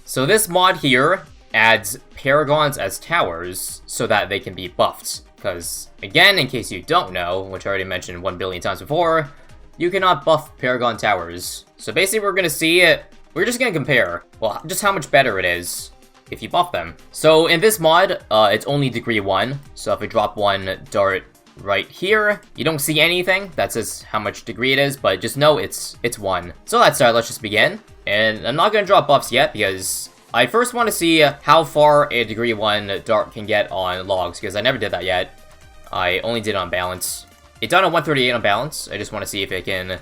So this mod here adds paragons as towers so that they can be buffed. Because, again, in case you don't know, which I already mentioned 1 billion times before, you cannot buff paragon towers. So basically we're gonna see it, we're just gonna compare, well, just how much better it is if you buff them. So in this mod, it's only degree 1, so if I drop one dart right here, you don't see anything, that says how much degree it is, but just know it's 1. So let's just begin. And I'm not gonna drop buffs yet because I first want to see how far a degree 1 dart can get on logs, because I never did that yet. I only did it on balance. It's done on 138 on balance. I just want to see if it can,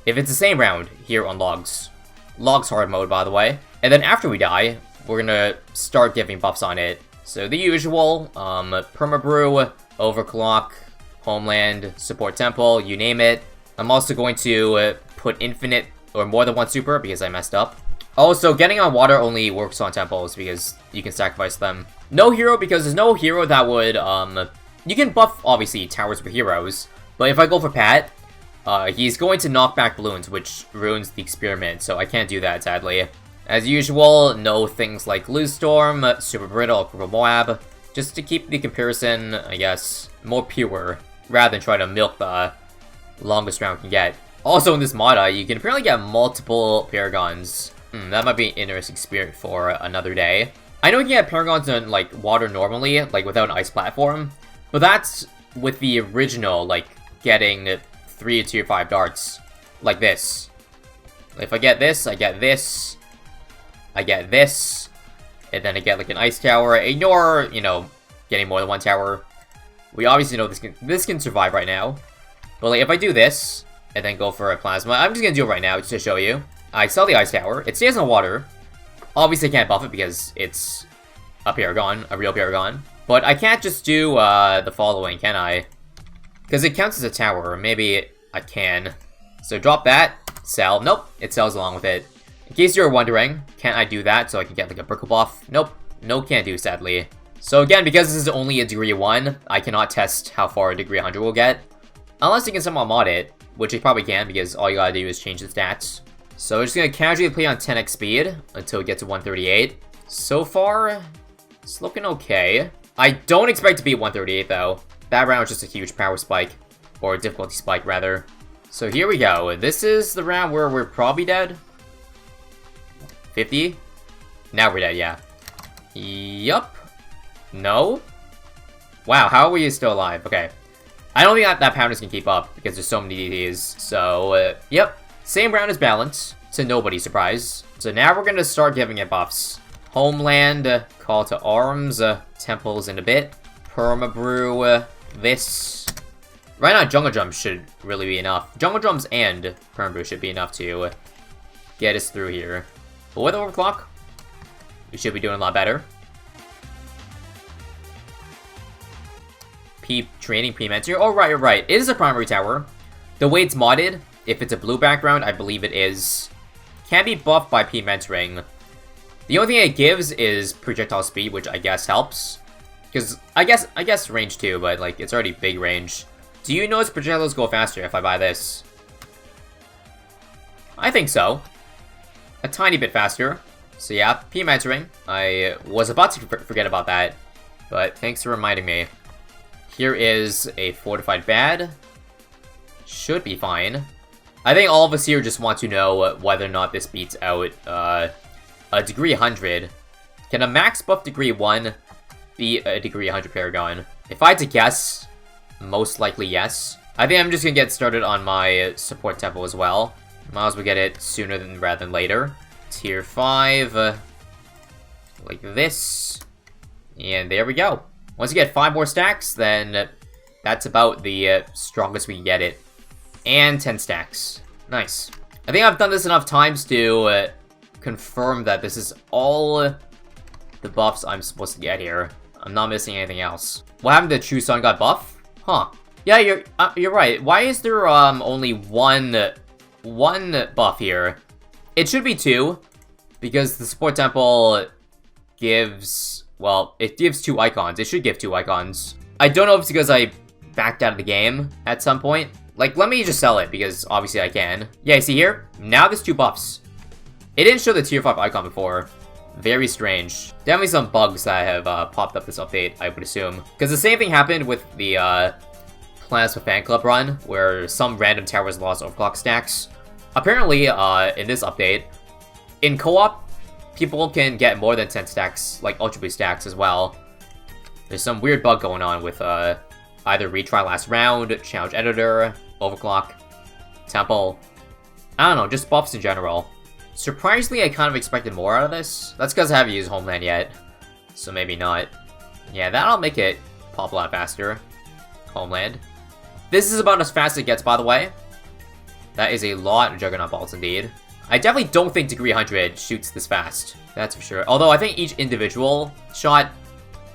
if it's the same round here on logs. Logs hard mode, by the way. And then after we die, we're gonna start giving buffs on it. So the usual, permabrew, overclock, homeland, support temple, you name it. I'm also going to put infinite or more than one super because I messed up. Also, getting on water only works on temples because you can sacrifice them. No hero, because there's no hero that would, you can buff, obviously, towers with heroes, but if I go for Pat, he's going to knock back balloons, which ruins the experiment, so I can't do that, sadly. As usual, no things like Loose Storm, Super Brittle, Cripple Moab, just to keep the comparison, I guess, more pure, rather than try to milk the longest round can get. Also, in this mod, you can apparently get multiple paragons. That might be an interesting experiment for another day. I know you can get paragons in, like, water normally, like, without an ice platform, but that's with the original, like, getting 3 tier 5 darts, like this. If I get this, I get this, I get this, and then I get, like, an ice tower. Ignore, you know, getting more than one tower. We obviously know this can survive right now. But, like, if I do this, and then go for a plasma, I'm just gonna do it right now, just to show you. I sell the ice tower. It stays on water. Obviously, I can't buff it because it's a paragon, a real paragon. But I can't just do the following, can I? Because it counts as a tower, or maybe I can. So drop that, sell. Nope, it sells along with it. In case you're wondering, can't I do that so I can get like a brickle buff? Nope, no can't do, sadly. So again, because this is only a degree 1, I cannot test how far a degree 100 will get. Unless you can somehow mod it, which you probably can because all you gotta do is change the stats. So we're just gonna casually play on 10x speed until we get to 138. So far, it's looking okay. I don't expect to beat 138 though. That round was just a huge power spike, or difficulty spike rather. So here we go. This is the round where we're probably dead. 50? Now we're dead, yeah. Yup. No? Wow, how are we still alive? Okay. I don't think that Pounders can keep up because there's so many DDs. So, yep. Same round as balance, to nobody's surprise. So now we're gonna start giving it buffs. Homeland, Call to Arms, Temples in a bit. Permabrew, this. Right now, Jungle Drums should really be enough. Jungle Drums and Permabrew should be enough to get us through here. But with Overclock, we should be doing a lot better. Training pre-mentor. Oh, right. It is a primary tower. The way it's modded, if it's a blue background, I believe it is. Can be buffed by P-mentoring. The only thing it gives is projectile speed, which I guess helps. Because I guess range too, but like it's already big range. Do you notice projectiles go faster if I buy this? I think so. A tiny bit faster. So yeah, P-mentoring. I was about to forget about that, but thanks for reminding me. Here is a fortified bad. Should be fine. I think all of us here just want to know whether or not this beats out a degree 100. Can a max buff degree 1 be a degree 100 paragon? If I had to guess, most likely yes. I think I'm just gonna get started on my support temple as well. Might as well get it sooner rather than later. Tier 5, like this. And there we go. Once you get 5 more stacks, then that's about the strongest we can get it. And 10 stacks. Nice. I think I've done this enough times to confirm that this is all the buffs I'm supposed to get here. I'm not missing anything else. What happened to True Sun got buff? Huh. Yeah, you're right. Why is there only one buff here? It should be 2, because the support temple gives, well, it gives 2 icons. It should give 2 icons. I don't know if it's because I backed out of the game at some point. Like, let me just sell it, because obviously I can. Yeah, see here? Now there's 2 buffs. It didn't show the tier 5 icon before. Very strange. Definitely some bugs that have popped up this update, I would assume. Because the same thing happened with the Plasma Fan Club run, where some random towers lost overclock stacks. Apparently, in this update, in co-op, people can get more than 10 stacks, like Ultra Boost stacks as well. There's some weird bug going on with either retry last round, challenge editor, overclock, temple. I don't know, just buffs in general. Surprisingly, I kind of expected more out of this. That's because I haven't used Homeland yet, so maybe not. Yeah, that'll make it pop a lot faster. Homeland. This is about as fast as it gets, by the way. That is a lot of Juggernaut Balls indeed. I definitely don't think Degree 100 shoots this fast. That's for sure. Although I think each individual shot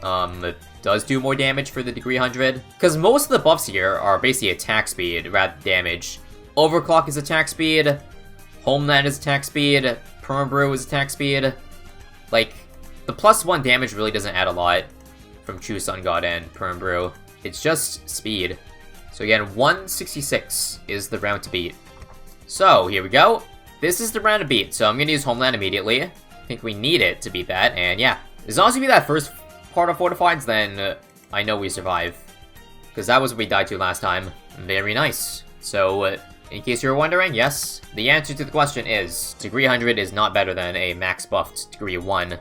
does do more damage for the Degree 100. Because most of the buffs here are basically attack speed rather than damage. Overclock is attack speed. Homeland is attack speed. Permabrew is attack speed. Like, the +1 damage really doesn't add a lot from True Sun God and Permabrew. It's just speed. So again, 166 is the round to beat. So, here we go. This is the round to beat, so I'm gonna use Homeland immediately. I think we need it to beat that, and yeah. As long as we beat that first part of Fortifieds, then I know we survive. Because that was what we died to last time. Very nice. So, in case you're wondering, yes, the answer to the question is Degree 100 is not better than a max buffed Degree 1,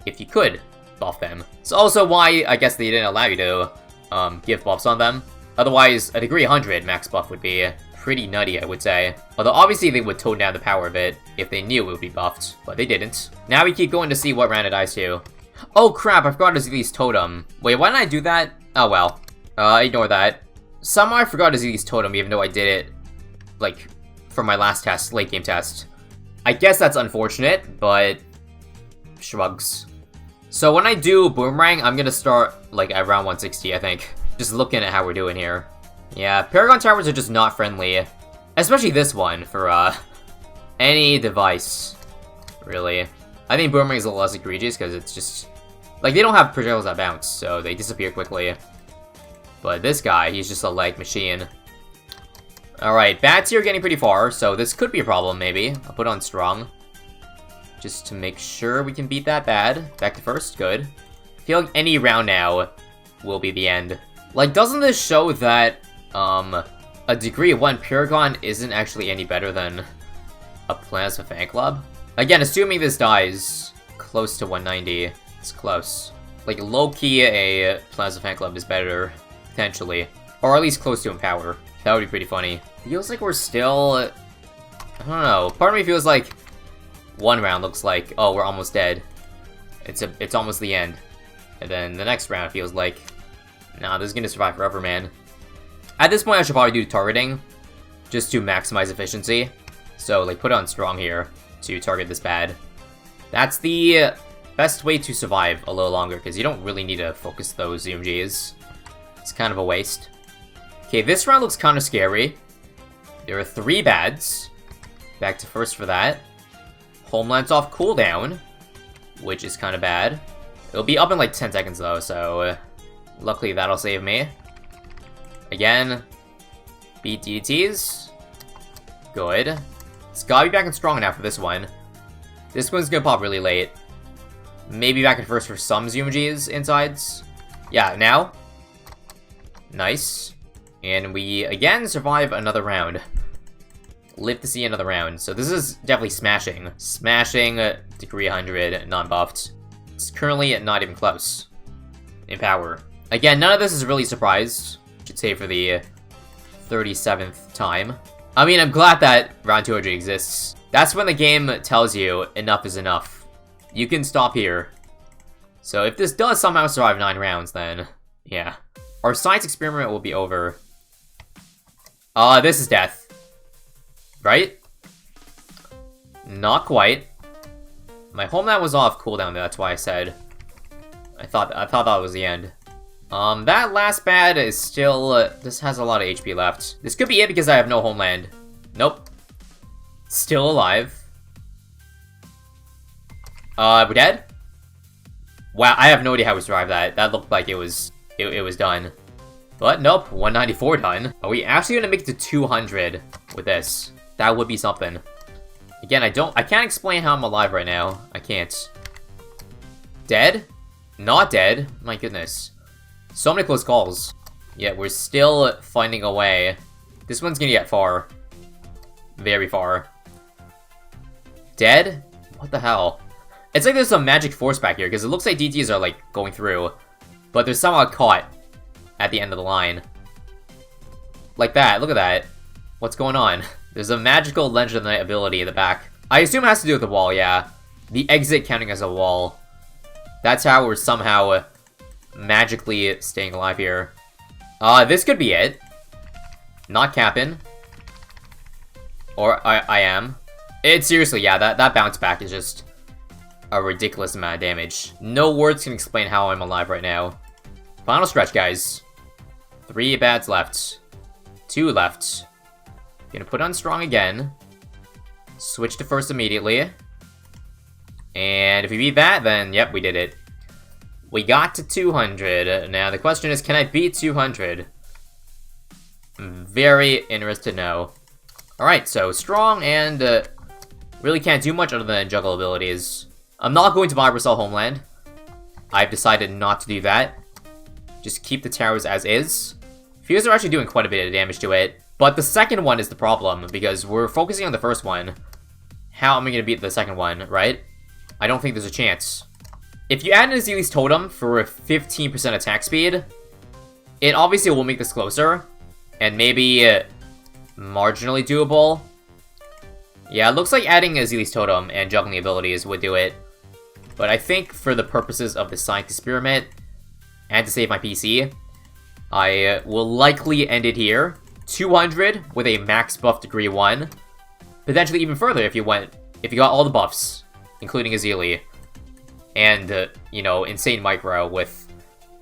if you could buff them. It's also why I guess they didn't allow you to give buffs on them. Otherwise, a Degree 100 max buff would be pretty nutty, I would say. Although obviously they would tone down the power of it if they knew it would be buffed, but they didn't. Now we keep going to see what round it dies to. Oh crap, I forgot to Z's Totem. Wait, why didn't I do that? Oh well. Ignore that. Somehow I forgot to Z's Totem even though I did it, like, for my last test, late game test. I guess that's unfortunate, but shrugs. So when I do Boomerang, I'm gonna start, like, at round 160, I think. Just looking at how we're doing here. Yeah, Paragon Towers are just not friendly. Especially this one, for, any device, really. I think Boomerang is a little less egregious, because it's just... Like, they don't have projectiles that bounce, so they disappear quickly. But this guy, he's just a leg machine. Alright, bats here are getting pretty far, so this could be a problem, maybe. I'll put on strong. Just to make sure we can beat that bad. Back to first, good. I feel like any round now will be the end. Like, doesn't this show that, a Degree 1 Paragon isn't actually any better than a Plasma Fan Club? Again, assuming this dies close to 190, it's close. Like, low-key, a Plasma Fan Club is better, potentially. Or at least close to in power. That would be pretty funny. Feels like we're still... I don't know. Part of me feels like one round looks like, oh, we're almost dead. It's almost the end. And then the next round feels like, nah, this is gonna survive forever, man. At this point, I should probably do targeting, just to maximize efficiency. So, like, put on strong here to target this bad. That's the best way to survive a little longer, because you don't really need to focus those Zoom Gs. It's kind of a waste. Okay, this round looks kind of scary. There are 3 bads. Back to first for that. Homeland's off cooldown, which is kind of bad. It'll be up in like 10 seconds though, so luckily that'll save me. Again, beat DDTs. Good. It's gotta be back in strong now for this one. This one's gonna pop really late. Maybe back in first for some Zoom Gs insides. Yeah, now. Nice. And we, again, survive another round. Live to see another round. So this is definitely smashing. Smashing Degree 100, non-buffed. It's currently not even close in power. Again, none of this is really surprised. Should say for the 37th time. I mean, I'm glad that round 200 exists. That's when the game tells you enough is enough. You can stop here. So if this does somehow survive 9 rounds, then yeah. Our science experiment will be over. This is death. Right? Not quite. My Homeland was off cooldown, that's why I said. I thought that was the end. That last bad is still, this has a lot of HP left. This could be it because I have no Homeland. Nope. Still alive. We're dead? Wow, I have no idea how we survived that. That looked like it was done. But nope, 194 done. Are we actually gonna make it to 200 with this? That would be something. Again, I can't explain how I'm alive right now. I can't. Dead? Not dead? My goodness. So many close calls. Yeah, we're still finding a way. This one's gonna get far. Very far. Dead? What the hell? It's like there's some magic force back here, because it looks like DTs are, like, going through. But they're somehow caught at the end of the line. Like that, look at that. What's going on? There's a magical Legend of the Night ability in the back. I assume it has to do with the wall, yeah. The exit counting as a wall. That's how we're somehow magically staying alive here. This could be it. Not capping. Or I am. It's seriously, yeah, that bounce back is just a ridiculous amount of damage. No words can explain how I'm alive right now. Final stretch, guys. 3 bads left. 2 left. Gonna put on strong again. Switch to first immediately. And if we beat that, then yep, we did it. We got to 200. Now the question is, can I beat 200? I'm very interested to know. Alright, so strong and really can't do much other than juggle abilities. I'm not going to buy or sell Homeland. I've decided not to do that. Just keep the towers as is. Fuse are actually doing quite a bit of damage to it. But the second one is the problem, because we're focusing on the first one. How am I going to beat the second one, right? I don't think there's a chance. If you add an Azili's Totem for 15% attack speed, it obviously will make this closer. And maybe marginally doable. Yeah, it looks like adding Azili's Totem and juggling abilities would do it. But I think for the purposes of the Science Experiment, and to save my PC, I will likely end it here. 200 with a max buff degree 1. Potentially even further if you got all the buffs, including Azili. And, you know, insane micro with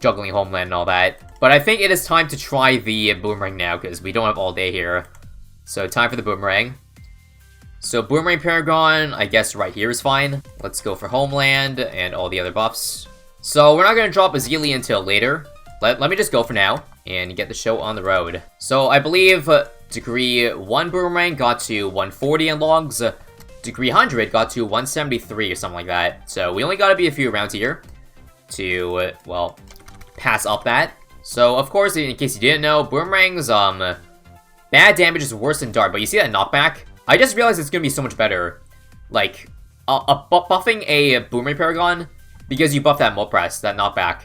juggling Homeland and all that. But I think it is time to try the Boomerang now, because we don't have all day here. So time for the Boomerang. So Boomerang Paragon, I guess right here is fine. Let's go for Homeland and all the other buffs. So we're not going to drop Azili until later. Let me just go for now and get the show on the road. So I believe degree 1 Boomerang got to 140 in logs. Degree 100 got to 173 or something like that. So we only got to be a few rounds here to, well, pass up that. So of course, in case you didn't know, Boomerang's bad damage is worse than Dart. But you see that knockback? I just realized it's going to be so much better. Like, buffing a Boomerang Paragon because you buff that Mult Press, that knockback.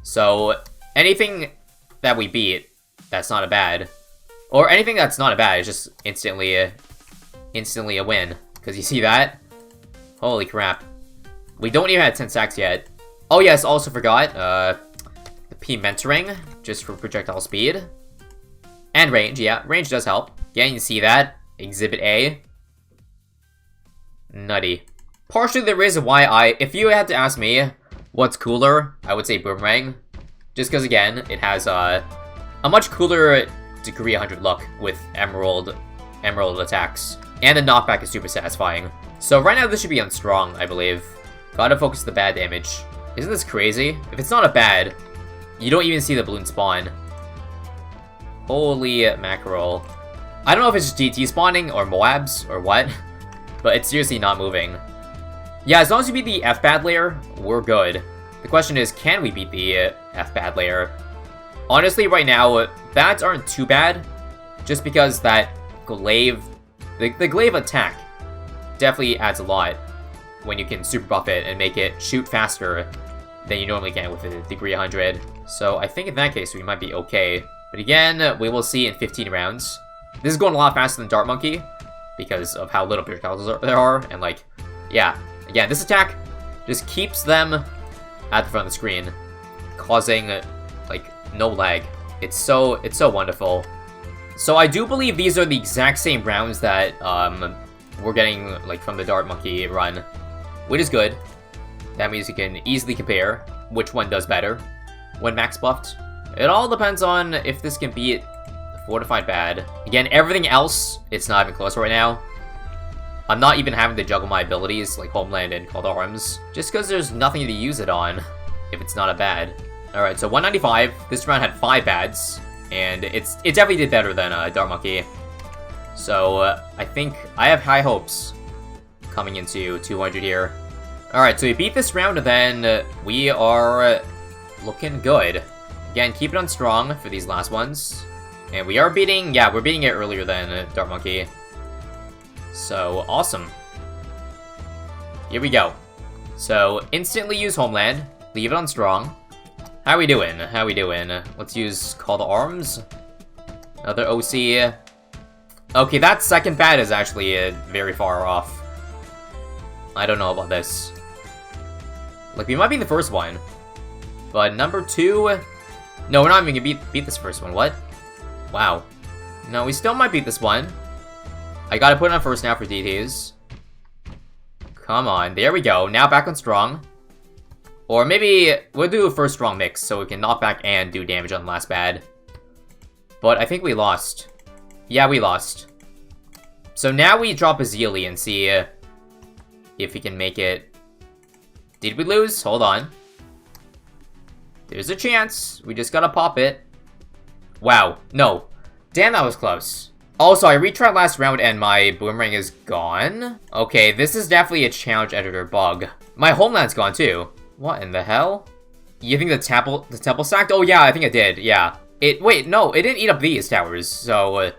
So anything that we beat, that's not a bad. Or anything that's not a bad is just instantly a win. Because you see that? Holy crap. We don't even have 10 stacks yet. Oh yes, also forgot, the P Mentoring, just for projectile speed. And range, yeah, range does help. Yeah, you can see that. Exhibit A. Nutty. Partially the reason why if you had to ask me what's cooler, I would say Boomerang. Just because, again, it has a much cooler degree 100 look with emerald attacks. And the knockback is super satisfying. So right now this should be on strong, I believe. Gotta focus the bad damage. Isn't this crazy? If it's not a bad, you don't even see the balloon spawn. Holy mackerel. I don't know if it's just GT spawning or Moabs or what, but it's seriously not moving. Yeah, as long as we beat the F-Bad layer, we're good. The question is, can we beat the F-Bad layer? Honestly, right now, bads aren't too bad, just because that glaive, the glaive attack definitely adds a lot when you can super buff it and make it shoot faster than you normally can with a degree 100. So I think in that case, we might be okay. But again, we will see in 15 rounds. This is going a lot faster than Dart Monkey because of how little projectiles there are, and like, yeah. Again, this attack just keeps them at the front of the screen, causing like no lag. It's so wonderful. So I do believe these are the exact same rounds that we're getting like from the Dart Monkey run, which is good. That means you can easily compare which one does better when max buffed. It all depends on if this can beat the Fortified Bad. Again, everything else, it's not even close right now. I'm not even having to juggle my abilities like Homeland and Called Arms, just because there's nothing to use it on if it's not a bad. Alright, so 195. This round had 5 bads, and it definitely did better than Dart Monkey. So I think I have high hopes coming into 200 here. Alright, so we beat this round, and then we are looking good. Again, keep it on strong for these last ones. And we are beating, yeah, we're beating it earlier than Dark Monkey. So, awesome. Here we go. So, instantly use Homeland. Leave it on strong. How we doing? How we doing? Let's use Call to Arms. Another OC. Okay, that second bad is actually very far off. I don't know about this. Like, we might be the first one. But number 2... No, we're not even gonna beat this first one. What? Wow. No, we still might beat this one. I gotta put it on first now for DTs. Come on. There we go. Now back on strong. Or maybe we'll do a first strong mix so we can knock back and do damage on the last bad. But I think we lost. Yeah, we lost. So now we drop a Zealy and see if we can make it. Did we lose? Hold on. There's a chance. We just gotta pop it. Wow. No. Damn, that was close. Also, I retried last round and my Boomerang is gone. Okay, this is definitely a challenge editor bug. My Homeland's gone too. What in the hell? You think the temple sacked? Oh yeah, I think it did. Yeah. Wait, no, it didn't eat up these towers. So,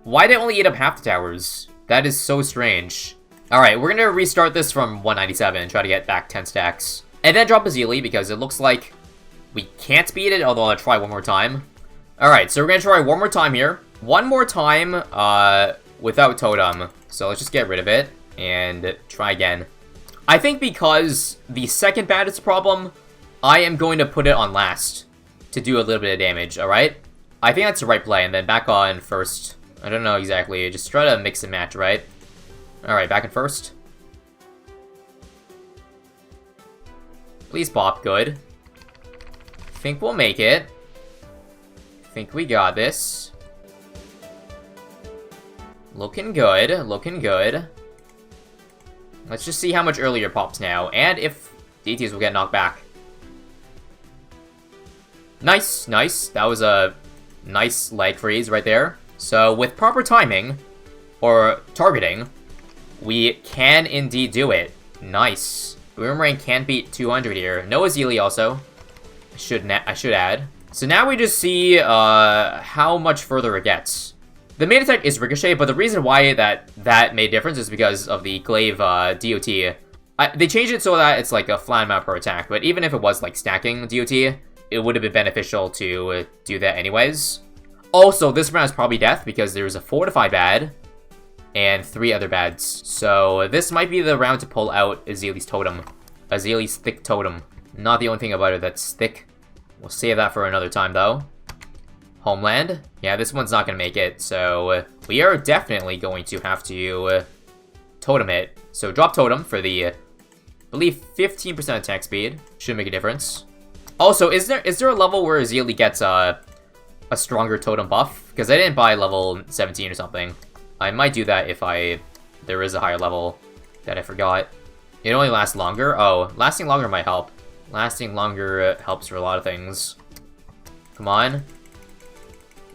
why did it only eat up half the towers? That is so strange. Alright, we're gonna restart this from 197 and try to get back 10 stacks. And then drop a Zealy because it looks like we can't beat it, although I'll try one more time. Alright, so we're gonna try one more time here. One more time, without Totem. So let's just get rid of it and try again. I think because the second bad is a problem, I am going to put it on last to do a little bit of damage, alright? I think that's the right play, and then back on first. I don't know exactly, just try to mix and match, right? Alright, back in first. Please pop, good. Think we'll make it. Think we got this. Looking good, looking good. Let's just see how much earlier pops now, and if DTs will get knocked back. Nice, nice. That was a nice leg freeze right there. So with proper timing, or targeting, we can indeed do it. Nice. Boomerang can't beat 200 here. No Zealy also. I should add. So now we just see how much further it gets. The main attack is Ricochet, but the reason why that made a difference is because of the Glaive DOT. They changed it so that it's like a flat amount per attack, but even if it was like stacking DOT, it would have been beneficial to do that anyways. Also, this round is probably death because there's a fortified bad and 3 other bads. So this might be the round to pull out Azalee's totem. Azalee's thick totem. Not the only thing about it that's thick. We'll save that for another time though. Homeland. Yeah, this one's not going to make it, so we are definitely going to have to totem it. So drop totem for the, I believe, 15% attack speed. Should make a difference. Also, is there a level where Zealy gets a stronger totem buff? Because I didn't buy level 17 or something. I might do that if there is a higher level that I forgot. It only lasts longer? Oh, lasting longer might help. Lasting longer helps for a lot of things. Come on.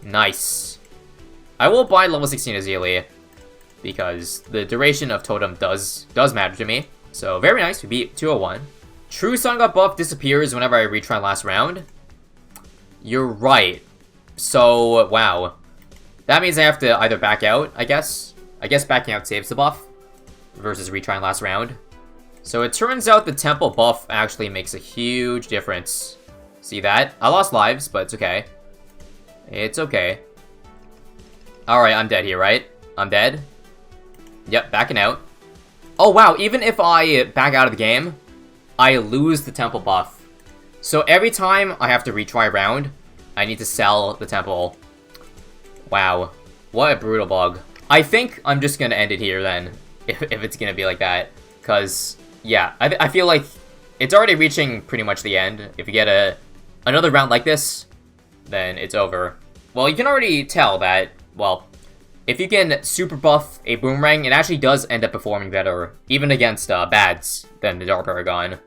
Nice. I will buy level 16 Azaleea because the duration of totem does matter to me. So very nice, we beat 201. True Sun God buff disappears whenever I retry last round. You're right. So, wow. That means I have to either back out, I guess. I guess backing out saves the buff versus retrying last round. So it turns out the temple buff actually makes a huge difference. See that? I lost lives, but it's okay. It's okay. Alright, I'm dead here, right? I'm dead? Yep, backing out. Oh wow, even if I back out of the game, I lose the temple buff. So every time I have to retry a round, I need to sell the temple. Wow. What a brutal bug. I think I'm just gonna end it here then, if it's gonna be like that. Because, yeah, I feel like it's already reaching pretty much the end. If you get another round like this, then it's over. Well, you can already tell that, well, if you can super buff a Boomerang, it actually does end up performing better, even against bads, than the Dark Paragon.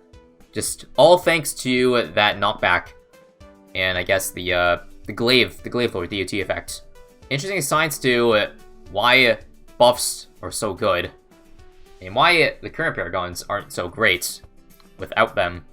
Just all thanks to that knockback, and I guess the Glaive Lord DOT effect. Interesting science to why buffs are so good. and why the current Paragons aren't so great without them.